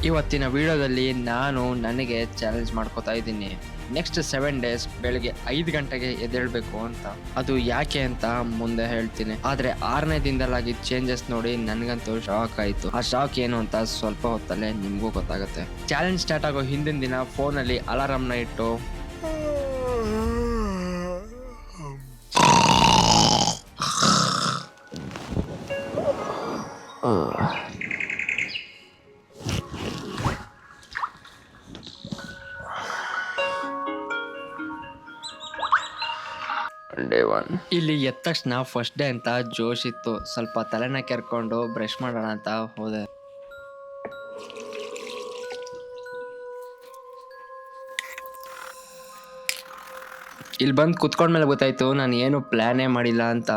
ಇವತ್ತಿನ ವಿಡಿಯೋದಲ್ಲಿ ನಾನು ನನಗೆ ಚಾಲೆಂಜ್ ಮಾಡ್ಕೋತಾ ಇದ್ದೀನಿ. ನೆಕ್ಸ್ಟ್ 7 days ಬೆಳಿಗ್ಗೆ 5 ಗಂಟೆಗೆ ಎದ್ದೇಳಬೇಕು ಅಂತ. ಅದು ಯಾಕೆ ಅಂತ ಮುಂದೆ ಹೇಳ್ತೀನಿ. ಆದ್ರೆ 6ನೇ ದಿನದಲ್ಲಾಗಿದ್ದ ಚೇಂಜಸ್ ನೋಡಿ ನನಗಂತೂ ಶಾಕ್ ಆಯ್ತು. ಆ ಶಾಕ್ ಏನು ಅಂತ ಸ್ವಲ್ಪ ಹೊತ್ತಲ್ಲೇ ನಿಮ್ಗೂ ಗೊತ್ತಾಗುತ್ತೆ. ಚಾಲೆಂಜ್ ಸ್ಟಾರ್ಟ್ ಆಗೋ ಹಿಂದಿನ ದಿನ ಫೋನಲ್ಲಿ ಅಲಾರಾಮ್ನ ಇಟ್ಟು Day 1 ಇಲ್ಲಿ ಎದ್ದ ತಕ್ಷಣ ಫಸ್ಟ್ ಡೇ ಅಂತ ಜೋಶ್ ಇತ್ತು. ಸ್ವಲ್ಪ ತಲೆನ ಕೆರ್ಕೊಂಡು ಬ್ರಷ್ ಮಾಡೋಣ ಅಂತ ಹೋದೆ. ಇಲ್ಲಿ ಬಂದು ಕುತ್ಕೊಂಡ್ಮೇಲೆ ಗೊತ್ತಾಯ್ತು ನಾನು ಏನು ಪ್ಲಾನೇ ಮಾಡಿಲ್ಲ ಅಂತ.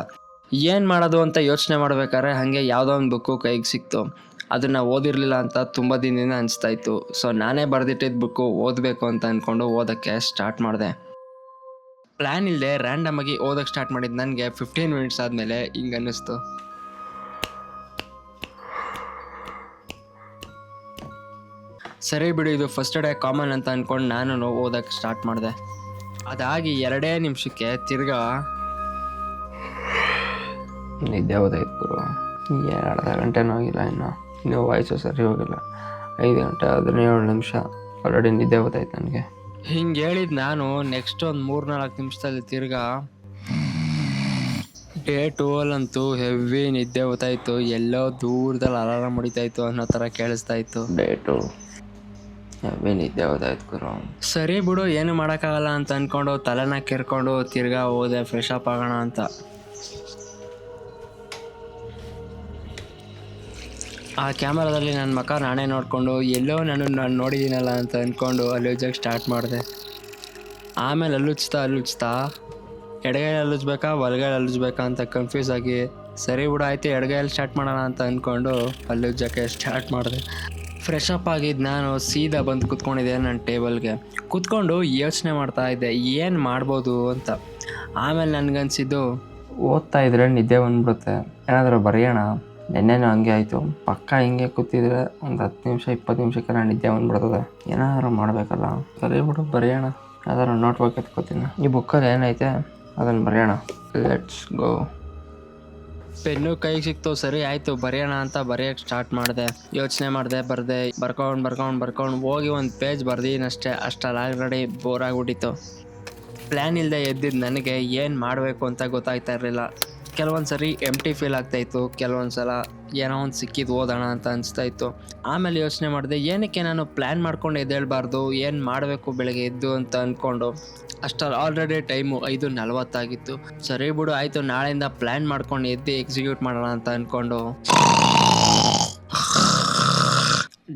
ಏನು ಮಾಡೋದು ಅಂತ ಯೋಚನೆ ಮಾಡ್ಬೇಕಾದ್ರೆ ಹಾಗೆ ಯಾವುದೋ ಒಂದು ಬುಕ್ಕು ಕೈಗೆ ಸಿಕ್ತು. ಅದನ್ನು ಓದಿರಲಿಲ್ಲ ಅಂತ ತುಂಬ ದಿನದಿಂದ ಅನಿಸ್ತಾ ಇತ್ತು. ಸೊ ನಾನೇ ಬರೆದಿಟ್ಟಿದ್ದ ಬುಕ್ಕು ಓದಬೇಕು ಅಂತ ಅಂದ್ಕೊಂಡು ಓದೋಕ್ಕೆ ಸ್ಟಾರ್ಟ್ ಮಾಡಿದೆ. ಪ್ಲ್ಯಾನ್ ಇಲ್ಲದೆ ರ್ಯಾಂಡಮ್ ಆಗಿ ಓದೋಕ್ಕೆ ಸ್ಟಾರ್ಟ್ ಮಾಡಿದ್ದು ನನಗೆ 15 minutes ಆದಮೇಲೆ ಹಿಂಗೆ ಅನ್ನಿಸ್ತು. ಸರಿ ಬಿಡು, ಇದು ಫಸ್ಟ್ ಡೇ ಕಾಮನ್ ಅಂತ ಅಂದ್ಕೊಂಡು ನಾನು ಓದೋಕ್ಕೆ ಸ್ಟಾರ್ಟ್ ಮಾಡಿದೆ. ಅದಾಗಿ 2 ನಿಮಿಷಕ್ಕೆ ತಿರ್ಗಾ ನಿದ್ದೆ ಹೋದಾಯ್ತು ಗುರು. ಅರ್ಧ ಗಂಟೆನೂ ಆಗಿಲ್ಲ, ಇನ್ನೂ ವಾಯ್ಸು ಸರಿ ಹೋಗಿಲ್ಲ. 5 ಗಂಟೆ ಆದ್ರೆ 7 ನಿಮಿಷ ಆಲ್ರೆಡಿ ನಿದ್ದೆ ಹೋದಾಯ್ತು ನನಗೆ. ಹಿಂಗೆ ಹೇಳಿದ್ ನಾನು ನೆಕ್ಸ್ಟ್ ಒಂದು 3-4 ನಿಮಿಷದಲ್ಲಿ ತಿರ್ಗಾ ಡೇ 12 ಅಂತೂ ಹೆವಿ ನಿದ್ದೆ ಹೋಗ್ತಾಯಿತ್ತು. ಎಲ್ಲೋ ದೂರದಲ್ಲಿ ಅಲಾರಾಮ್ ಹೊಡಿತಾಯಿತ್ತು ಅನ್ನೋ ಥರ ಕೇಳಿಸ್ತಾ ಇತ್ತು. ಡೇ 2 ಹೆವಿ ನಿದ್ದೆ ಹೋದಾಯ್ತು ಗುರು. ಸರಿ ಬಿಡು, ಏನು ಮಾಡೋಕ್ಕಾಗಲ್ಲ ಅಂತ ಅಂದ್ಕೊಂಡು ತಲೆನ ಕೆರ್ಕೊಂಡು ತಿರ್ಗಾ ಹೋದೆ ಫ್ರೆಶ್ ಅಪ್ ಆಗೋಣ ಅಂತ. ಆ ಕ್ಯಾಮರಾದಲ್ಲಿ ನನ್ನ ಮಕ್ಕ ನಾನೇ ನೋಡಿಕೊಂಡು ಎಲ್ಲೋ ನಾನು ನೋಡಿದ್ದೀನಲ್ಲ ಅಂತ ಅಂದ್ಕೊಂಡು ಅಲ್ಲುಜ್ಜಕ್ಕೆ ಸ್ಟಾರ್ಟ್ ಮಾಡಿದೆ. ಆಮೇಲೆ ಅಲ್ಲುಚ್ತಾ ಎಡಗೈಲಿ ಅಲ್ಲುಜ್ಬೇಕಾ ಬಲಗೈಲಿ ಅಲ್ಲುಜ್ಬೇಕಾ ಅಂತ ಕನ್ಫ್ಯೂಸ್ ಆಗಿ ಸರಿ ಬಿಡು ಆಯಿತು ಎಡಗೈಯಲ್ಲಿ ಸ್ಟಾರ್ಟ್ ಮಾಡೋಣ ಅಂತ ಅಂದ್ಕೊಂಡು ಅಲ್ಲುಜ್ಜಕ್ಕೆ ಸ್ಟಾರ್ಟ್ ಮಾಡಿದೆ. ಫ್ರೆಶ್ ಅಪ್ ಆಗಿದ್ದು ನಾನು ಸೀದಾ ಬಂದು ಕೂತ್ಕೊಂಡಿದ್ದೆ ನನ್ನ ಟೇಬಲ್ಗೆ. ಕೂತ್ಕೊಂಡು ಯೋಚನೆ ಮಾಡ್ತಾ ಇದ್ದೆ ಏನು ಮಾಡ್ಬೋದು ಅಂತ. ಆಮೇಲೆ ನನಗನ್ಸಿದ್ದು ಓದ್ತಾ ಇದ್ರೆ ನಿದ್ದೆ ಬಂದ್ಬಿಡುತ್ತೆ, ಏನಾದರೂ ಬರೆಯೋಣ. ನೆನ್ನೆನೂ ಹಂಗೆ ಆಯಿತು. ಪಕ್ಕ ಹಿಂಗೆ ಕೂತಿದ್ರೆ ಒಂದು 10 ನಿಮಿಷ 20 ನಿಮಿಷಕ್ಕೆಲ್ಲ ನಿದ್ದೆ ಬಂದ್ಬಿಡ್ತದೆ. ಏನಾದ್ರು ಮಾಡಬೇಕಲ್ಲ. ಸರಿ ಬಿಡು ಬರೆಯೋಣ, ಯಾವ್ದಾದ್ರು ನೋಟ್ಬುಕ್ ಎತ್ಕೋತೀನಿ. ಈ ಬುಕ್ಕಲ್ಲಿ ಏನೈತೆ ಅದನ್ನು ಬರೆಯೋಣ. Let's go. ಪೆನ್ನು ಕೈಗೆ ಸಿಕ್ತು. ಸರಿ ಆಯಿತು ಬರೆಯೋಣ ಅಂತ ಬರೆಯೋಕ್ಕೆ ಸ್ಟಾರ್ಟ್ ಮಾಡಿದೆ. ಯೋಚನೆ ಮಾಡಿದೆ, ಬರ್ಕೊಂಡು ಹೋಗಿ ಒಂದು ಪೇಜ್ ಬರ್ದೀನಷ್ಟೇ. ಅಷ್ಟಲ್ಲಿ ಆಲ್ರೆಡಿ ಬೋರ್ ಆಗಿಬಿಟ್ಟಿತ್ತು. ಪ್ಲ್ಯಾನ್ ಇಲ್ಲದೆ ಎದ್ದಿದ್ದು ನನಗೆ ಏನು ಮಾಡಬೇಕು ಅಂತ ಗೊತ್ತಾಗ್ತಾ ಇರಲಿಲ್ಲ. ಕೆಲವೊಂದು ಸರಿ ಎಂಟಿ ಫೀಲ್ ಆಗ್ತಾಯಿತ್ತು, ಕೆಲವೊಂದು ಸಲ ಏನೋ ಒಂದು ಸಿಕ್ಕಿದ್ದು ಓದೋಣ ಅಂತ ಅನಿಸ್ತಾ ಇತ್ತು. ಆಮೇಲೆ ಯೋಚನೆ ಮಾಡಿದೆ ಏನಕ್ಕೆ ನಾನು ಪ್ಲ್ಯಾನ್ ಮಾಡ್ಕೊಂಡು ಎದ್ದೇಳಬಾರ್ದು, ಏನು ಮಾಡಬೇಕು ಬೆಳಗ್ಗೆ ಎದ್ದು ಅಂತ ಅಂದ್ಕೊಂಡು. ಅಷ್ಟಲ್ಲಿ ಆಲ್ರೆಡಿ ಟೈಮು 5:40 ಆಗಿತ್ತು. ಸರಿ ಬಿಡು ಆಯಿತು ನಾಳೆಯಿಂದ ಪ್ಲ್ಯಾನ್ ಮಾಡ್ಕೊಂಡು ಎದ್ದು ಎಕ್ಸಿಕ್ಯೂಟ್ ಮಾಡೋಣ ಅಂತ ಅಂದ್ಕೊಂಡು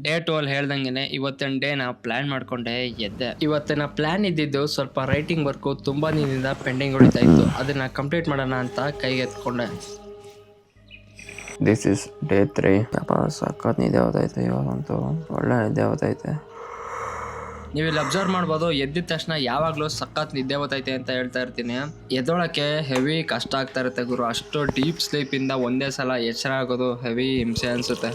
ಡೇ 12 ಹೇಳ್ದಂಗೆ ಇವತ್ತಿನ ಡೇನ ಪ್ಲ್ಯಾನ್ ಮಾಡಿಕೊಂಡೆ ಎದ್ದೆ. ಇವತ್ತಿನ ಪ್ಲ್ಯಾನ್ ಇದ್ದಿದ್ದು ಸ್ವಲ್ಪ ರೈಟಿಂಗ್ ವರ್ಕು ತುಂಬ ದಿನದಿಂದ ಪೆಂಡಿಂಗ್ ಉಳಿತಾ ಇತ್ತು. ಅದನ್ನು ಕಂಪ್ಲೀಟ್ ಮಾಡೋಣ ಅಂತ ಕೈಗೆ ಎತ್ಕೊಂಡೆ. This is day 3. ಸಖತ್ ನಿದ್ದೆ ಹೋದೈತೆ. ಇವಾಗಂತೂ ಒಳ್ಳೆ ನಿದ್ದೆ ಹೋದೈತೆ. ನೀವು ಇಲ್ಲಿ ಅಬ್ಸರ್ವ್ ಮಾಡ್ಬೋದು, ಎದ್ದಿದ ತಕ್ಷಣ ಯಾವಾಗಲೂ ಸಖತ್ ನಿದ್ದೆ ಹೋಗ್ತೈತೆ ಅಂತ ಹೇಳ್ತಾ ಇರ್ತೀನಿ. ಎದ್ದೊಳಕ್ಕೆ ಹೆವಿ ಕಷ್ಟ ಆಗ್ತಾ ಇರುತ್ತೆ ಗುರು. ಅಷ್ಟು ಡೀಪ್ ಸ್ಲೀಪಿಂದ ಒಂದೇ ಸಲ ಎಚ್ಚರ ಆಗೋದು ಹೆವಿ ಹಿಂಸೆ ಅನಿಸುತ್ತೆ.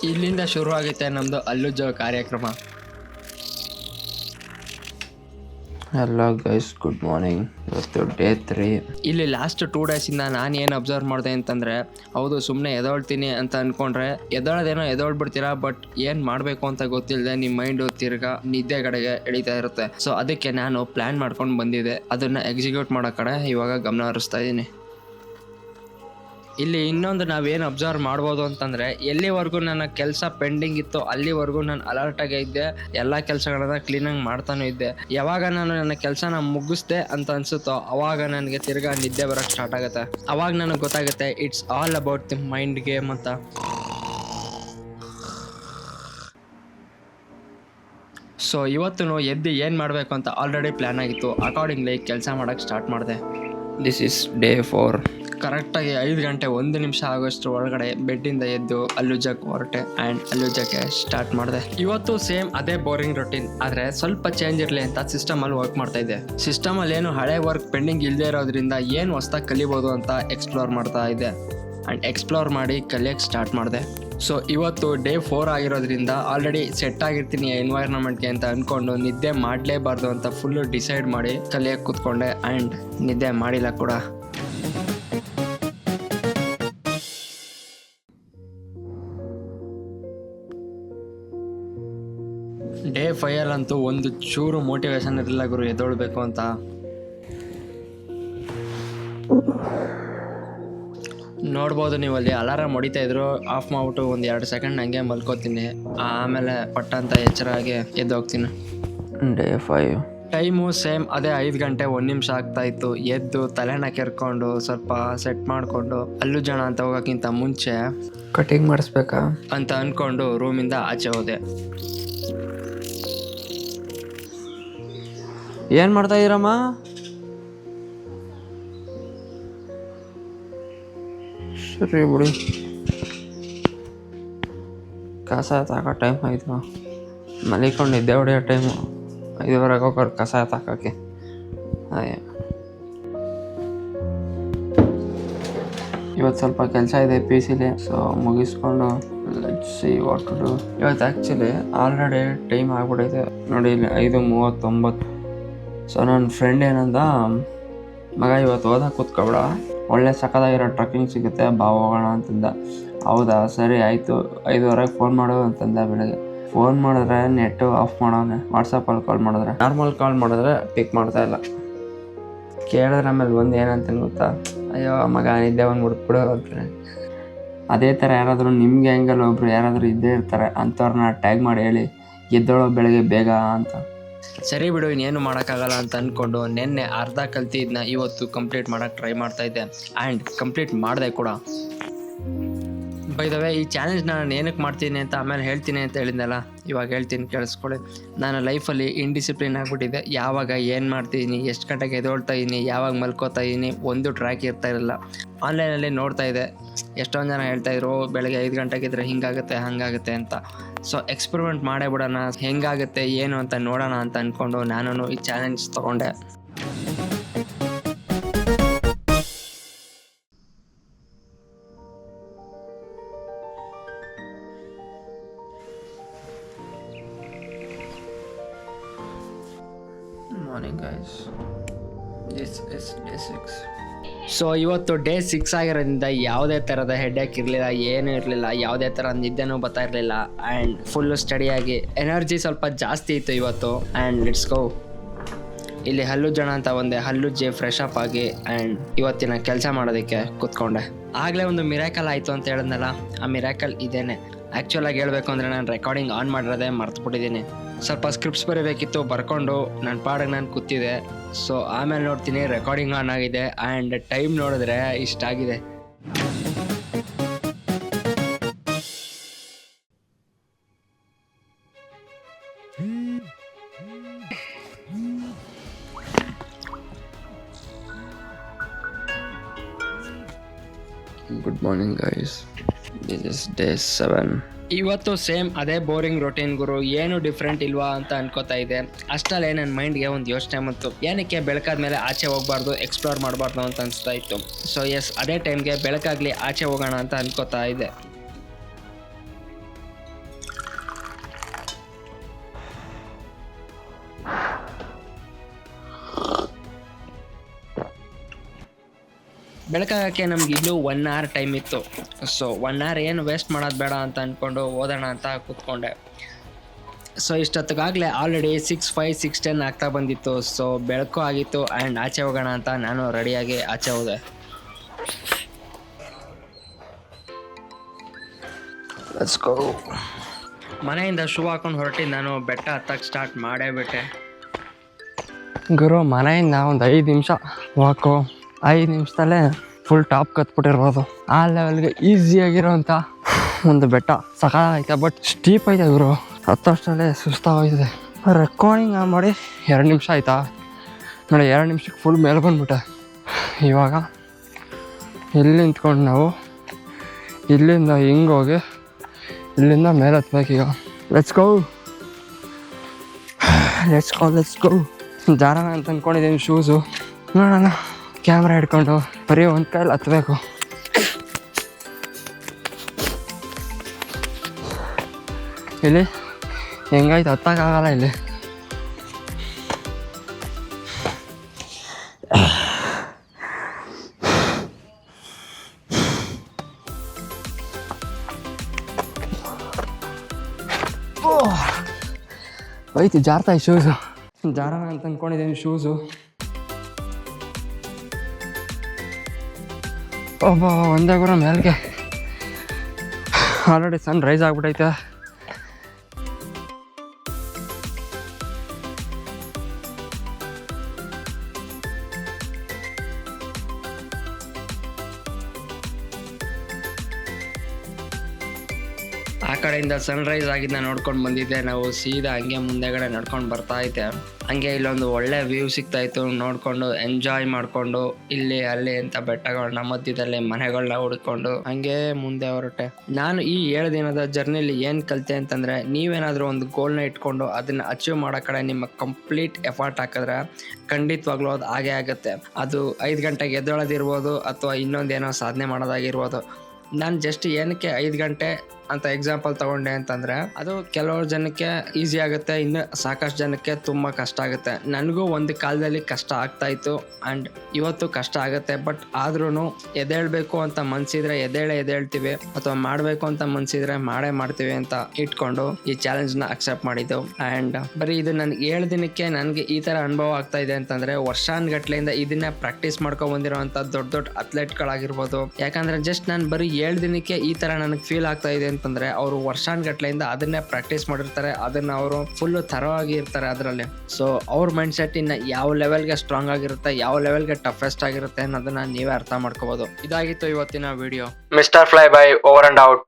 ಇಲ್ಲಿಂದ ಶುರು ಆಗುತ್ತೆ ನಮ್ಮದು ಅಲ್ಲುಜ್ಜೋ ಕಾರ್ಯಕ್ರಮ. Hello guys, good morning. ಇವತ್ತು ಡೇ 3. ಇಲ್ಲಿ ಲಾಸ್ಟ್ 2 ಡೇಸಿಂದ ನಾನು ಏನು ಅಬ್ಸರ್ವ್ ಮಾಡಿದೆ ಅಂತಂದರೆ, ಹೌದು ಸುಮ್ಮನೆ ಎದೊಳ್ತೀನಿ ಅಂತ ಅಂದ್ಕೊಂಡ್ರೆ ಎದೊಳೋದೇನೋ ಎದೊಳ್ಬಿಡ್ತೀರಾ, ಬಟ್ ಏನು ಮಾಡಬೇಕು ಅಂತ ಗೊತ್ತಿಲ್ಲದೆ ನಿಮ್ಮ ಮೈಂಡು ತಿರ್ಗಾ ನಿದ್ದೆ ಕಡೆಗೆ ಎಳಿತಾ ಇರುತ್ತೆ. ಸೊ ಅದಕ್ಕೆ ನಾನು ಪ್ಲ್ಯಾನ್ ಮಾಡ್ಕೊಂಡು ಬಂದಿದ್ದೆ. ಅದನ್ನು ಎಕ್ಸಿಕ್ಯೂಟ್ ಮಾಡೋ ಕಡೆ ಇವಾಗ ಗಮನ ಹರಿಸ್ತಾ ಇದ್ದೀನಿ. ಇಲ್ಲಿ ಇನ್ನೊಂದು ನಾವೇನು ಅಬ್ಸರ್ವ್ ಮಾಡ್ಬೋದು ಅಂತಂದರೆ, ಎಲ್ಲಿವರೆಗೂ ನನ್ನ ಕೆಲಸ ಪೆಂಡಿಂಗ್ ಇತ್ತು ಅಲ್ಲಿವರೆಗೂ ನಾನು ಅಲರ್ಟಾಗೇ ಇದ್ದೆ. ಎಲ್ಲ ಕೆಲಸಗಳನ್ನ ಕ್ಲೀನಾಗಿ ಮಾಡ್ತಾನೂ ಇದ್ದೆ. ಯಾವಾಗ ನಾನು ನನ್ನ ಕೆಲಸನ ಮುಗಿಸ್ದೆ ಅಂತ ಅನಿಸುತ್ತೋ ಅವಾಗ ನನಗೆ ತಿರ್ಗಾ ನಿದ್ದೆ ಬರೋಕ್ಕೆ ಸ್ಟಾರ್ಟ್ ಆಗುತ್ತೆ. ಅವಾಗ ನನಗೆ ಗೊತ್ತಾಗುತ್ತೆ it's all about the mind game ಅಂತ. ಸೊ ಇವತ್ತು ಎದ್ದು ಏನು ಮಾಡಬೇಕು ಅಂತ ಆಲ್ರೆಡಿ ಪ್ಲ್ಯಾನ್ ಆಗಿತ್ತು. ಅಕಾರ್ಡಿಂಗ್ಲಿ ಕೆಲಸ ಮಾಡೋಕ್ಕೆ ಸ್ಟಾರ್ಟ್ ಮಾಡಿದೆ. This is day 4. ಕರೆಕ್ಟಾಗಿ 5 ಗಂಟೆ 1 ನಿಮಿಷ ಆಗೋಷ್ಟು ಒಳಗಡೆ ಬೆಡ್ಡಿಂದ ಎದ್ದು ಅಲ್ಲುಜ್ಜಕ್ಕೆ ಹೊರಟೆ ಆ್ಯಂಡ್ ಅಲ್ಲುಜ್ಜಕ್ಕೆ ಸ್ಟಾರ್ಟ್ ಮಾಡಿದೆ. ಇವತ್ತು ಸೇಮ್ ಅದೇ ಬೋರಿಂಗ್ ರೊಟೀನ್, ಆದರೆ ಸ್ವಲ್ಪ ಚೇಂಜ್ ಇರಲಿ ಅಂತ ಸಿಸ್ಟಮಲ್ಲಿ ವರ್ಕ್ ಮಾಡ್ತಾ ಇದ್ದೆ. ಸಿಸ್ಟಮಲ್ಲಿ ಏನು ಹಳೆ ವರ್ಕ್ ಪೆಂಡಿಂಗ್ ಇಲ್ಲದೆ ಇರೋದ್ರಿಂದ ಏನು ಹೊಸ್ದಾಗಿ ಕಲಿಬೋದು ಅಂತ ಎಕ್ಸ್ಪ್ಲೋರ್ ಮಾಡ್ತಾ ಇದ್ದೆ. ಆ್ಯಂಡ್ ಎಕ್ಸ್ಪ್ಲೋರ್ ಮಾಡಿ ಕಲಿಯೋಕ್ಕೆ ಸ್ಟಾರ್ಟ್ ಮಾಡಿದೆ. ಸೊ ಇವತ್ತು ಡೇ 4 ಆಗಿರೋದ್ರಿಂದ ಆಲ್ರೆಡಿ ಸೆಟ್ ಆಗಿರ್ತೀನಿ ಎನ್ವೈರ್ಮೆಂಟ್ಗೆ ಅಂತ ಅಂದ್ಕೊಂಡು ನಿದ್ದೆ ಮಾಡಲೇಬಾರ್ದು ಅಂತ ಫುಲ್ಲು ಡಿಸೈಡ್ ಮಾಡಿ ಕಲಿಯಕ್ಕೆ ಕೂತ್ಕೊಂಡೆ ಆ್ಯಂಡ್ ನಿದ್ದೆ ಮಾಡಿಲ್ಲ ಕೂಡ. ಡೇ 5 ಒಂದು ಚೂರು ಮೋಟಿವೇಶನ್ ಇರಲಿಲ್ಲ ಗುರು ಎದ್ದೊಳ್ಬೇಕು ಅಂತ. ನೋಡ್ಬೋದು ನೀವು ಅಲ್ಲಿ ಅಲಾರಾಮ್ ಹೊಡಿತಾ ಇದ್ರು, ಆಫ್ ಮಾಡ್ಬಿಟ್ಟು ಒಂದು 2 ಸೆಕೆಂಡ್ ಹಂಗೆ ಮಲ್ಕೋತೀನಿ, ಆಮೇಲೆ ಪಟ್ಟ ಅಂತ ಎಚ್ಚರ ಆಗಿ ಎದ್ದೋಗ್ತೀನಿ. ಡೇ 5 ಟೈಮು ಸೇಮ್ ಅದೇ 5 ಗಂಟೆ 1 ನಿಮಿಷ ಆಗ್ತಾ ಇತ್ತು. ಎದ್ದು ತಲೆನ ಕೆರ್ಕೊಂಡು ಸ್ವಲ್ಪ ಸೆಟ್ ಮಾಡಿಕೊಂಡು ಅಲ್ಲೂ ಜನ ಅಂತ ಹೋಗೋಕ್ಕಿಂತ ಮುಂಚೆ ಕಟಿಂಗ್ ಮಾಡಿಸ್ಬೇಕಾ ಅಂತ ಅಂದ್ಕೊಂಡು ರೂಮಿಂದ ಆಚೆ ಹೋದೆ. ಏನು ಮಾಡ್ತಾ ಇದ್ದೀರಮ್ಮ? ಸರಿ ಬಿಡಿ, ಕಸ ತಾಕೋ ಟೈಮ್ ಆಯಿತು. ಮಲಿಕೊಂಡು ನಿದ್ದೆ ಹೊಡೆಯೋ ಟೈಮು 5:30 ಹೋಗೋರು ಕಸ ತಾಕೋಕ್ಕೆ. ಇವತ್ತು ಸ್ವಲ್ಪ ಕೆಲಸ ಇದೆ PCಲಿ, ಸೊ ಮುಗಿಸ್ಕೊಂಡು let's see what to do. ಇವತ್ತು ಆ್ಯಕ್ಚುಲಿ ಆಲ್ರೆಡಿ ಟೈಮ್ ಆಗ್ಬಿಟ್ಟೈತೆ ನೋಡಿ, ಇಲ್ಲಿ 5:39. ಸೊ ನನ್ನ ಫ್ರೆಂಡ್ ಏನಂದ, ಮಗ ಇವತ್ತು ಓದಕ್ಕೆ ಕೂತ್ಕೊಬೇಡ, ಒಳ್ಳೆ ಸಕ್ಕದಾಗಿರೋ ಟ್ರಕ್ಕಿಂಗ್ ಸಿಗುತ್ತೆ, ಬಾ ಹೋಗೋಣ ಅಂತಂದ. ಹೌದಾ ಸರಿ ಆಯಿತು, 5:30 ಫೋನ್ ಮಾಡು ಅಂತಂದ. ಬೆಳಗ್ಗೆ ಫೋನ್ ಮಾಡಿದ್ರೆ ನೆಟ್ಟು ಆಫ್ ಮಾಡೋನೆ. ವಾಟ್ಸಪ್ಪಲ್ಲಿ ಕಾಲ್ ಮಾಡಿದ್ರೆ, ನಾರ್ಮಲ್ ಕಾಲ್ ಮಾಡಿದ್ರೆ ಪಿಕ್ ಮಾಡ್ತಾ ಇಲ್ಲ. ಕೇಳಿದ್ರೆ ಆಮೇಲೆ ಬಂದು ಏನಂತೇನು ಗೊತ್ತಾ, ಅಯ್ಯೋ ಮಗ ನಿದ್ದೆ ಬಂದ್ಬಿಡ್ಬಿಡು ಅಂತಾರೆ. ಅದೇ ಥರ ಯಾರಾದರೂ ನಿಮಗೆ ಹೆಂಗಲ್ಲ ಒಬ್ರು ಯಾರಾದರೂ ಇದ್ದೇ ಇರ್ತಾರೆ, ಅಂಥವ್ರನ್ನ ಟ್ಯಾಗ್ ಮಾಡಿ ಹೇಳಿ ಎದ್ದೋಳೋ ಬೆಳಗ್ಗೆ ಬೇಗ ಅಂತ. ಸರಿ ಬಿಡು ಇನ್ನೇನು ಮಾಡೋಕ್ಕಾಗಲ್ಲ ಅಂತ ಅಂದ್ಕೊಂಡು ನಿನ್ನೆ ಅರ್ಧ ಕಲ್ತಿದ್ದನ್ನ ಇವತ್ತು ಕಂಪ್ಲೀಟ್ ಮಾಡೋಕ್ಕೆ ಟ್ರೈ ಮಾಡ್ತಾ ಇದ್ದೆ ಆ್ಯಂಡ್ ಕಂಪ್ಲೀಟ್ ಮಾಡಿದೆ ಕೂಡ. ಬೈ ದ ವೇ ಈ ಚಾಲೆಂಜ್ ನಾನು ಏನಕ್ಕೆ ಮಾಡ್ತೀನಿ ಅಂತ ಆಮೇಲೆ ಹೇಳ್ತೀನಿ ಅಂತ ಹೇಳಿದ್ನಲ್ಲ, ಇವಾಗ ಹೇಳ್ತೀನಿ ಕೇಳಿಸ್ಕೊಳ್ಳಿ. ನಾನು ಲೈಫಲ್ಲಿ ಇನ್ಡಿಸಿಪ್ಲಿನ್ ಆಗಿಬಿಟ್ಟಿದ್ದೆ. ಯಾವಾಗ ಏನು ಮಾಡ್ತಿದ್ದೀನಿ, ಎಷ್ಟು ಗಂಟೆಗೆ ಎದ್ದೊಳ್ತಾ ಇದ್ದೀನಿ, ಯಾವಾಗ ಮಲ್ಕೋತಾ ಇದ್ದೀನಿ, ಒಂದು ಟ್ರ್ಯಾಕ್ ಇರ್ತಾ ಇರಲಿಲ್ಲ. ಆನ್ಲೈನಲ್ಲಿ ನೋಡ್ತಾ ಇದ್ದೆ, ಎಷ್ಟೊಂದು ಜನ ಹೇಳ್ತಾಯಿದ್ರು ಬೆಳಗ್ಗೆ 5 ಗಂಟೆಗಿದ್ರೆ ಹಿಂಗಾಗುತ್ತೆ ಹಾಗಾಗುತ್ತೆ ಅಂತ. ಸೊ ಎಕ್ಸ್ಪೆರಿಮೆಂಟ್ ಮಾಡೇ ಬಿಡೋಣ, ಹೆಂಗಾಗುತ್ತೆ ಏನು ಅಂತ ನೋಡೋಣ ಅಂತ ಅಂದ್ಕೊಂಡು ನಾನು ಈ ಚಾಲೆಂಜ್ ತೊಗೊಂಡೆ. Morning guys, this is day 6. So ಇವತ್ತು ಡೇ 6 ಆಗಿರೋದ್ರಿಂದ ಯಾವುದೇ ಥರದ ಹೆಡ್ಏಕ್ ಇರಲಿಲ್ಲ, ಏನೂ ಇರಲಿಲ್ಲ, ಯಾವುದೇ ಥರ ನಿದ್ದೆನೂ ಬರ್ತಾ ಇರಲಿಲ್ಲ ಆ್ಯಂಡ್ ಫುಲ್ಲು ಸ್ಟಡಿಯಾಗಿ ಎನರ್ಜಿ ಸ್ವಲ್ಪ ಜಾಸ್ತಿ ಇತ್ತು ಇವತ್ತು. And let's go. ಇಲ್ಲಿ ಹಲ್ಲುಜ್ಜೋಣ ಅಂತ ಒಂದೇ, ಹಲ್ಲುಜ್ಜಿ ಫ್ರೆಶ್ ಅಪ್ ಆಗಿ ಆ್ಯಂಡ್ ಇವತ್ತಿನ ಕೆಲಸ ಮಾಡೋದಕ್ಕೆ ಕೂತ್ಕೊಂಡೆ. ಆಗಲೇ ಒಂದು ಮಿರಾಕಲ್ ಆಯಿತು ಅಂತ ಹೇಳಿದ್ನಲ್ಲ, ಆ ಮಿರಾಕಲ್ ಇದೇನೆ. ಆ್ಯಕ್ಚುಲಾಗಿ ಹೇಳಬೇಕು ಅಂದರೆ ನಾನು ರೆಕಾರ್ಡಿಂಗ್ ಆನ್ ಮಾಡಿರೋದೇ ಮರ್ತುಬಿಟ್ಟಿದ್ದೀನಿ. ಸ್ವಲ್ಪ ಸ್ಕ್ರಿಪ್ಟ್ಸ್ ಬರೀಬೇಕಿತ್ತು, ಬರ್ಕೊಂಡು ನನ್ನ ಪಾಡಿಗೆ ನಾನು ಕೂತಿದ್ದೆ. ಸೊ ಆಮೇಲೆ ನೋಡ್ತೀನಿ ರೆಕಾರ್ಡಿಂಗ್ ಆನ್ ಆಗಿದೆ ಆ್ಯಂಡ್ ಟೈಮ್ ನೋಡಿದ್ರೆ ಇಷ್ಟಾಗಿದೆ. Good morning guys, this is day 7. ಇವತ್ತು ಸೇಮ್ ಅದೇ ಬೋರಿಂಗ್ ರೊಟೀನ್ ಗುರು, ಏನು ಡಿಫ್ರೆಂಟ್ ಇಲ್ವಾ ಅಂತ ಅನ್ಕೋತಾ ಇದೆ. ಅಷ್ಟಲ್ಲೇ ನನ್ನ ಮೈಂಡ್ಗೆ ಒಂದು ಯೋಚನೆ ಬಂತು, ಏನಕ್ಕೆ ಬೆಳಕಾದ್ಮೇಲೆ ಆಚೆ ಹೋಗ್ಬಾರ್ದು, ಎಕ್ಸ್ಪ್ಲೋರ್ ಮಾಡಬಾರ್ದು ಅಂತ ಅನಿಸ್ತಾ ಇತ್ತು. ಸೊ ಎಸ್, ಅದೇ ಟೈಮ್ಗೆ ಬೆಳಕಾಗ್ಲಿ ಆಚೆ ಹೋಗೋಣ ಅಂತ ಅನ್ಕೋತಾ ಇದೆ. ಬೆಳಕಾಗಕ್ಕೆ ನಮ್ಗೆ ಇನ್ನೂ 1 hour ಟೈಮ್ ಇತ್ತು. ಸೊ 1 hour ಏನು ವೇಸ್ಟ್ ಮಾಡೋದು ಬೇಡ ಅಂತ ಅಂದ್ಕೊಂಡು ಓದೋಣ ಅಂತ ಕೂತ್ಕೊಂಡೆ. ಸೊ ಇಷ್ಟೊತ್ತಿಗಾಗಲೇ ಆಲ್ರೆಡಿ 6:05 6:10 ಆಗ್ತಾ ಬಂದಿತ್ತು. ಸೊ ಬೆಳಕು ಆಗಿತ್ತು ಆ್ಯಂಡ್ ಆಚೆ ಹೋಗೋಣ ಅಂತ ನಾನು ರೆಡಿಯಾಗಿ ಆಚೆ ಹೋದೆ. Let's go. ಮನೆಯಿಂದ ಶೂ ಹಾಕೊಂಡು ಹೊರಟಿದ್ದು ನಾನು ಬೆಟ್ಟ ಹತ್ತಕ್ಕೆ ಸ್ಟಾರ್ಟ್ ಮಾಡೇ ಬಿಟ್ಟೆ. ಗುರು, ಮನೆಯಿಂದ ಒಂದು 5 ನಿಮಿಷ ವಾಕು, 5 ನಿಮಿಷದಲ್ಲೇ ಫುಲ್ ಟಾಪ್ ಕತ್ಬಿಟ್ಟಿರ್ಬೋದು. ಆ ಲೆವೆಲ್ಗೆ ಈಸಿಯಾಗಿರೋಂಥ ಒಂದು ಬೆಟ್ಟ ಸಕಾಲೈತೆ, ಬಟ್ ಸ್ಟೀಪ್ ಐತೆ ಗುರು. ಹತ್ತಷ್ಟರಲ್ಲೇ ಸುಸ್ತಾಗೋಯ್ತದೆ. ರೆಕಾರ್ಡಿಂಗ್ ಆನ್ ಮಾಡಿ 2 ನಿಮಿಷ ಆಯಿತಾ ನೋಡಿ, 2 ನಿಮಿಷಕ್ಕೆ ಫುಲ್ ಮೇಲೆ ಬಂದ್ಬಿಟ್ಟೆ. ಇವಾಗ ಇಲ್ಲಿ ನಿಂತ್ಕೊಂಡು ನಾವು ಇಲ್ಲಿಂದ ಹಿಂಗೆ ಹೋಗಿ ಇಲ್ಲಿಂದ ಮೇಲೆ ಹತ್ಬೇಕೀಗ. Let's go let's go let's go. ಜಾರೋಣ ಅಂತ ಅಂದ್ಕೊಂಡಿದ್ದೀನಿ ಶೂಸು. ನೋಡೋಣ, ಕ್ಯಾಮ್ರಾ ಹಿಡ್ಕೊಂಡು ಬರೀ ಒಂದು ಕೈಲಿ ಹತ್ಬೇಕು. ಇಲ್ಲಿ ಹೆಂಗಾಯ್ತು ಹತ್ತಕ್ಕಾಗಲ್ಲ ಇಲ್ಲಿ. ಐತಿ ಜಾರ್ತಾ ಶೂಸು, ಜಾರೋಣ ಅಂತ ಅಂದ್ಕೊಂಡಿದ್ದೀನಿ ಶೂಸು. ಒಬ್ಬ ಒಂದೇ ಗುರ ಮೇಲ್ಗೆ ಆಲ್ರೆಡಿ ಸನ್ ರೈಸ್ ಆಗ್ಬಿಟ್ಟೈತೆ. ಆ ಕಡೆಯಿಂದ ಸನ್ ರೈಸ್ ಆಗಿದ್ದ ನೋಡ್ಕೊಂಡು ಬಂದಿದ್ದೆ. ನಾವು ಸೀದಾ ಹಂಗೆ ಮುಂದೆಗಡೆ ನಡ್ಕೊಂಡು ಬರ್ತಾ ಇದ್ದೆ. ಹಂಗೆ ಇಲ್ಲೊಂದು ಒಳ್ಳೆ ವ್ಯೂ ಸಿಗ್ತಾ ಇತ್ತು, ನೋಡ್ಕೊಂಡು ಎಂಜಾಯ್ ಮಾಡ್ಕೊಂಡು ಇಲ್ಲಿ ಅಲ್ಲಿ ಅಂತ ಬೆಟ್ಟಗಳನ್ನ ಮಧ್ಯದಲ್ಲಿ ಮನೆಗಳನ್ನ ಹುಡ್ಕೊಂಡು ಹಂಗೆ ಮುಂದೆ ಹೊರಟೆ. ನಾನು ಈ 7 ದಿನದ ಜರ್ನಿಲಿ ಏನು ಕಲಿತೆ ಅಂತಂದ್ರೆ, ನೀವೇನಾದ್ರೂ ಒಂದು ಗೋಲ್ನ ಇಟ್ಕೊಂಡು ಅದನ್ನ ಅಚೀವ್ ಮಾಡೋ ಕಡೆ ನಿಮ್ಮ ಕಂಪ್ಲೀಟ್ ಎಫರ್ಟ್ ಹಾಕಿದ್ರೆ ಖಂಡಿತವಾಗ್ಲೂ ಅದು ಹಾಗೆ ಆಗುತ್ತೆ. ಅದು 5 ಗಂಟೆಗೆ ಎದ್ದೇಳೋದಿರ್ಬೋದು ಅಥವಾ ಇನ್ನೊಂದೇನೋ ಸಾಧನೆ ಮಾಡೋದಾಗಿರ್ಬೋದು. ನಾನು ಜಸ್ಟ್ ಏನಕ್ಕೆ 5 ಗಂಟೆ ಅಂತ ಎಕ್ಸಾಂಪಲ್ ತಗೊಂಡೆ ಅಂತಂದ್ರೆ, ಅದು ಕೆಲವರು ಜನಕ್ಕೆ ಈಸಿ ಆಗುತ್ತೆ, ಇನ್ನು ಸಾಕಷ್ಟು ಜನಕ್ಕೆ ತುಂಬ ಕಷ್ಟ ಆಗುತ್ತೆ. ನನಗೂ ಒಂದು ಕಾಲದಲ್ಲಿ ಕಷ್ಟ ಆಗ್ತಾ ಇತ್ತು ಆ್ಯಂಡ್ ಇವತ್ತು ಕಷ್ಟ ಆಗುತ್ತೆ. ಬಟ್ ಆದ್ರೂ ಎದ್ದೇಳಬೇಕು ಅಂತ ಮನ್ಸಿದ್ರೆ ಎದ್ದೇಳ್ತೀವಿ, ಅಥವಾ ಮಾಡಬೇಕು ಅಂತ ಮನ್ಸಿದ್ರೆ ಮಾಡೇ ಮಾಡ್ತೀವಿ ಅಂತ ಇಟ್ಕೊಂಡು ಈ ಚಾಲೆಂಜ್ನ ಅಕ್ಸೆಪ್ಟ್ ಮಾಡಿದ್ದು. ಆ್ಯಂಡ್ ಬರೀ ಇದು ನನಗೆ 7 ದಿನಕ್ಕೆ ನನಗೆ ಈ ಥರ ಅನುಭವ ಆಗ್ತಾ ಇದೆ ಅಂತಂದರೆ, ವರ್ಷಾನುಗಟ್ಲೆಯಿಂದ ಇದನ್ನ ಪ್ರಾಕ್ಟೀಸ್ ಮಾಡ್ಕೊಂಡು ಬಂದಿರೋವಂಥ ದೊಡ್ಡ ಅಥ್ಲೆಟ್ಗಳಾಗಿರ್ಬೋದು. ಯಾಕಂದರೆ ಜಸ್ಟ್ ನಾನು ಬರೀ 7 ದಿನಕ್ಕೆ ಈ ಥರ ನನಗೆ ಫೀಲ್ ಆಗ್ತಾ ಇದೆ ಅಂತಂದರೆ, ಅವರು ವರ್ಷಾನುಗಟ್ಲೆಯಿಂದ ಅದನ್ನೇ ಪ್ರಾಕ್ಟೀಸ್ ಮಾಡಿರ್ತಾರೆ, ಅದನ್ನು ಅವರು ಫುಲ್ಲು ಥರವಾಗಿ ಇರ್ತಾರೆ ಅದರಲ್ಲಿ. ಸೊ ಅವ್ರ ಮೈಂಡ್ ಸೆಟ್ ಇನ್ನು ಯಾವ ಲೆವೆಲ್ಗೆ ಸ್ಟ್ರಾಂಗ್ ಆಗಿರುತ್ತೆ, ಯಾವ ಲೆವೆಲ್ಗೆ ಟಫೆಸ್ಟ್ ಆಗಿರುತ್ತೆ ಅನ್ನೋದನ್ನ ನೀವೇ ಅರ್ಥ ಮಾಡ್ಕೋಬೋದು. ಇದಾಗಿತ್ತು ಇವತ್ತಿನ video. Mister fly by over and out.